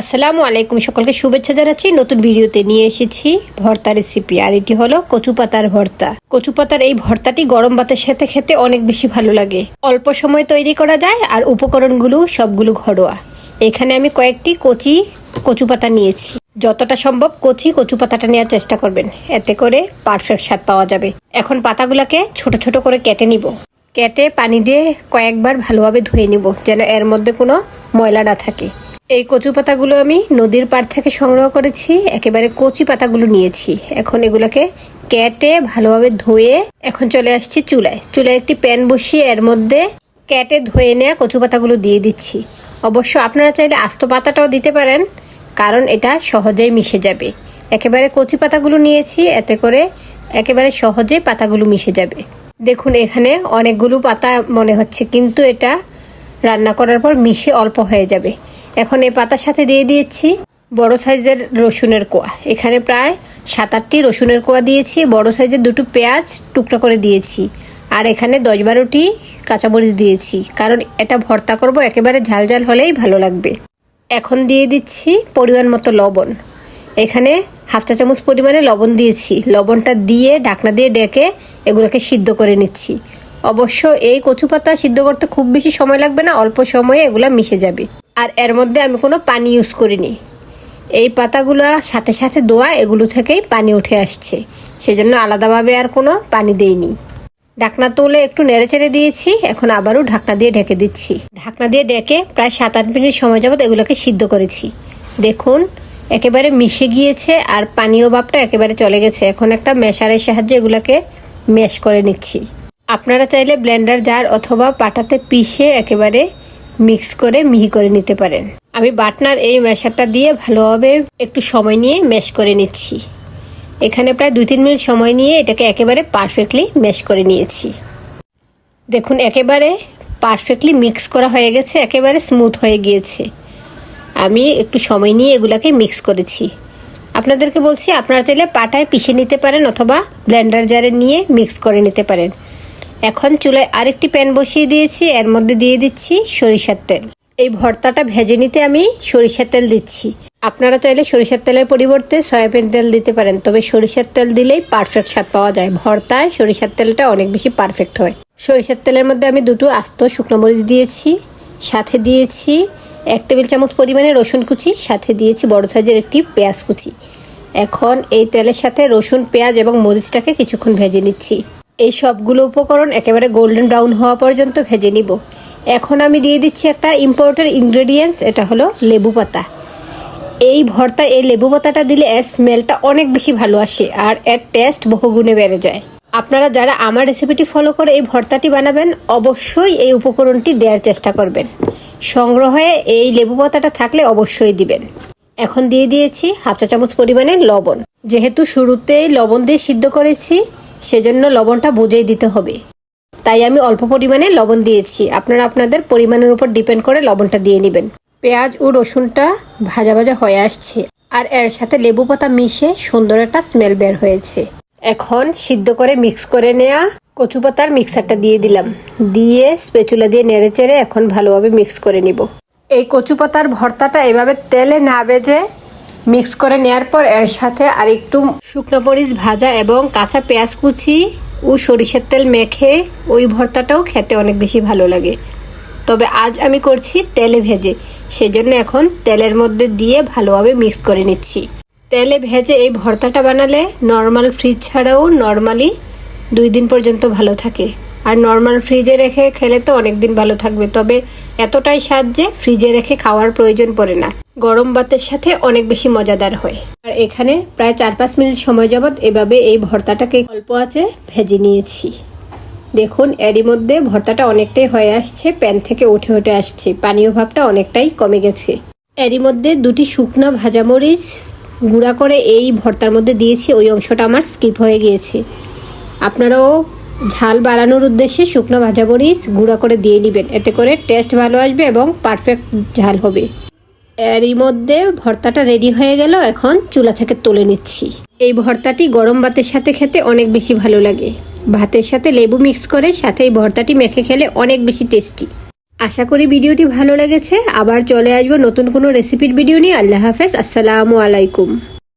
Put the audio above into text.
আসসালামু আলাইকুম, সকলকে শুভেচ্ছা জানাচ্ছি। নতুন ভিডিওতে নিয়ে এসেছি ভর্তা রেসিপি, আর এটি হলো কচু পাতার ভর্তা। কচু পাতার এই ভর্তাটি গরম ভাতের সাথে খেতে অনেক বেশি ভালো লাগে। অল্প সময় তৈরি করা যায় আর উপকরণগুলো সবগুলো ঘরোয়া। এখানে আমি কয়েকটি কচু পাতা নিয়েছি। যতটা সম্ভব কচু পাতাটা নেওয়ার চেষ্টা করবেন, এতে করে পারফেক্ট স্বাদ পাওয়া যাবে। এখন পাতাগুলোকে ছোট ছোট করে কেটে নিব। কেটে পানি দিয়ে কয়েকবার ভালোভাবে ধুয়ে নিব, যেন এর মধ্যে কোনো ময়লা না থাকে। এই কচু পাতাগুলো আমি নদীর পাড় থেকে সংগ্রহ করেছি। একেবারে কচি পাতাগুলো নিয়েছি। এখন এগুলোকে কেটে ভালোভাবে ধুয়ে এখন চলে আসছি চুলায়। একটি প্যান বসিয়ে এর মধ্যে কেটে ধুয়ে নেওয়া কচু পাতাগুলো দিয়ে দিচ্ছি। অবশ্য আপনারা চাইলে আস্ত পাতাটাও দিতে পারেন, কারণ এটা সহজেই মিশে যাবে। একেবারে কচি পাতাগুলো নিয়েছি, এতে করে একেবারে সহজেই পাতাগুলো মিশে যাবে। দেখুন, এখানে অনেকগুলো পাতা মনে হচ্ছে, কিন্তু এটা রান্না করার পর মিশে অল্প হয়ে যাবে। এখন এই পাতার সাথে দিয়ে দিয়েছি বড় সাইজের রসুনের কোয়া। এখানে প্রায় 7-8টি রসুনের কোয়া দিয়েছি। বড় সাইজের 2টো পেঁয়াজ টুকরা করে দিয়েছি। আর এখানে 10-12টি কাঁচামরিচ দিয়েছি, কারণ এটা ভর্তা করব, একেবারে ঝাল ঝাল হলেই ভালো লাগবে। এখন দিয়ে দিচ্ছি পরিমাণ মতো লবণ। এখানে 1/2 চা চামচ পরিমাণে লবণ দিয়েছি। লবণটা দিয়ে ঢাকনা দিয়ে ডেকে এগুলোকে সিদ্ধ করে নিচ্ছি। অবশ্য এই কচু পাতা সিদ্ধ করতে খুব বেশি সময় লাগবে না, অল্প সময়ে এগুলা মিশে যাবে। আর এর মধ্যে আমি কোনো পানি ইউজ করিনি। এই পাতাগুলো সাথে সাথে ধোয়া, এগুলো থেকেই পানি উঠে আসছে, সেজন্য আলাদাভাবে আর কোনো পানি দেইনি। ঢাকনা তুলে একটু নেড়েচেড়ে দিয়েছি। এখন আবারও ঢাকনা দিয়ে ঢেকে দিচ্ছি। ঢাকনা দিয়ে ডেকে প্রায় 7-8 মিনিট সময় যাবত এগুলোকে সিদ্ধ করেছি। দেখুন, একেবারে মিশে গিয়েছে আর পানীয় ভাবটা একেবারে চলে গেছে। এখন একটা ম্যাশারের সাহায্যে এগুলোকে ম্যাশ করে নিচ্ছি। আপনারা চাইলে ব্লেন্ডার জার অথবা পাটাতে পিষে একেবারে মিক্স করে মিহি করে নিতে পারেন। আমি বাটনার এই ম্যাশারটা দিয়ে ভালোভাবে একটু সময় নিয়ে ম্যাশ করে নিচ্ছি। এখানে প্রায় 2-3 মিনিট সময় নিয়ে এটাকে একেবারে পারফেক্টলি ম্যাশ করে নিয়েছি। দেখুন, একেবারে পারফেক্টলি মিক্স করা হয়ে গেছে, একেবারে স্মুথ হয়ে গিয়েছে। আমি একটু সময় নিয়ে এগুলাকে মিক্স করেছি। আপনাদেরকে বলছি, আপনারা চাইলে পাটায় পিষে নিতে পারেন অথবা ব্লেন্ডার জারে নিয়ে মিক্স করে নিতে পারেন। এখন চুলায় আরেকটি প্যান বসিয়ে দিয়েছি। এর মধ্যে দিয়ে দিচ্ছি সরিষার তেল। এই ভর্তাটা ভেজে নিতে আমি সরিষার তেল দিচ্ছি। আপনারা চাইলে সরিষার তেলের পরিবর্তে সয়াবিন তেল দিতে পারেন, তবে সরিষার তেল দিলেই পারফেক্ট স্বাদ পাওয়া যায়। ভর্তায় সরিষার তেলটা অনেক বেশি পারফেক্ট হয়। সরিষার তেলের মধ্যে আমি 2টো আস্ত শুকনো মরিচ দিয়েছি, সাথে দিয়েছি 1 টেবিল চামচ পরিমাণে রসুন কুচি, সাথে দিয়েছি বড় সাইজের একটি পেঁয়াজ কুচি। এখন এই তেলের সাথে রসুন, পেঁয়াজ এবং মরিচটাকে কিছুক্ষণ ভেজে নিচ্ছি। এই সবগুলো উপকরণ একেবারে গোল্ডেন ব্রাউন হওয়া পর্যন্ত ভেজে নিব। এখন আমি দিয়ে দিচ্ছি একটা ইম্পোর্টেড ইনগ্রেডিয়েন্টস, এটা হলো লেবু পাতা। এই ভর্তা এই লেবু পাতাটা দিলে এর স্মেলটা অনেক বেশি ভালো আসে আর এর টেস্ট বহুগুণে বেড়ে যায়। আপনারা যারা আমার রেসিপিটি ফলো করে এই ভর্তাটি বানাবেন, অবশ্যই এই উপকরণটি দেওয়ার চেষ্টা করবেন। সংগ্রহে এই লেবু পাতাটা থাকলে অবশ্যই দিবেন। এখন দিয়ে দিয়েছি 1/2 চা চামচ পরিমাণে লবণ। যেহেতু শুরুতেই লবণ দিয়ে সিদ্ধ করেছি, সেজন্য লবণটা বুঝেই দিতে হবে, তাই আমি অল্প পরিমাণে লবণ দিয়েছি। আপনারা আপনাদের পরিমাণের উপর ডিপেন্ড করে লবণটা দিয়ে নেবেন। পেঁয়াজ ও রসুনটা ভাজা ভাজা হয়ে আসছে আর এর সাথে লেবু পাতা মিশে সুন্দর একটা স্মেল বের হয়েছে। এখন সিদ্ধ করে মিক্স করে নেওয়া কচু পাতার মিক্সারটা দিয়ে দিলাম। দিয়ে স্প্যাচুলা দিয়ে নেড়েচেড়ে এখন ভালোভাবে মিক্স করে নিব। এই কচু পাতার ভর্তাটা এভাবে তেলে না ভেজে মিক্স করে নেওয়ার পর এর সাথে আর একটু শুকনো মরিচ ভাজা এবং কাঁচা পেঁয়াজ কুচি ও সরিষার তেল মেখে ওই ভর্তাটাও খেতে অনেক বেশি ভালো লাগে। তবে আজ আমি করছি তেলে ভেজে, সেজন্য এখন তেলের মধ্যে দিয়ে ভালোভাবে মিক্স করে নিচ্ছি। তেলে ভেজে এই ভর্তাটা বানালে নর্মাল ফ্রিজ ছাড়াও নর্মালি 2 দিন পর্যন্ত ভালো থাকে। আর নর্মাল ফ্রিজে রেখে খেলে তো অনেক দিন ভালো থাকবে, তবে এতটাই স্বাদ যে ফ্রিজে রেখে খাওয়ার প্রয়োজন পড়ে না। গরম ভাতের সাথে অনেক বেশি মজাদার হয়। আর এখানে প্রায় 4-5 মিনিট সময় যাবত এভাবে এই ভর্তাটাকে অল্প আঁচে ভেজে নিয়েছি। দেখুন, এরই মধ্যে ভর্তাটা অনেকটাই হয়ে আসছে, প্যান থেকে উঠে উঠে আসছে, পানীয় ভাবটা অনেকটাই কমে গেছে। এরই মধ্যে 2টি শুকনো ভাজামরিচ গুঁড়া করে এই ভর্তার মধ্যে দিয়েছি। ওই অংশটা আমার স্কিপ হয়ে গিয়েছে। আপনারাও ঝাল বাড়ানোর উদ্দেশ্যে শুকনো ভাজামরিচ গুঁড়া করে দিয়ে নেবেন, এতে করে টেস্ট ভালো আসবে এবং পারফেক্ট ঝাল হবে। এরই মধ্যে ভর্তাটা রেডি হয়ে গেল। এখন চুলা থেকে তুলে নিচ্ছি। এই ভর্তাটি গরম ভাতের সাথে খেতে অনেক বেশি ভালো লাগে। ভাতের সাথে লেবু মিক্স করে সাথে এই ভর্তাটি মেখে খেলে অনেক বেশি টেস্টি। আশা করি ভিডিওটি ভালো লেগেছে। আবার চলে আসবো নতুন কোনো রেসিপির ভিডিও নিয়ে। আল্লাহ হাফেজ, আসসালামু আলাইকুম।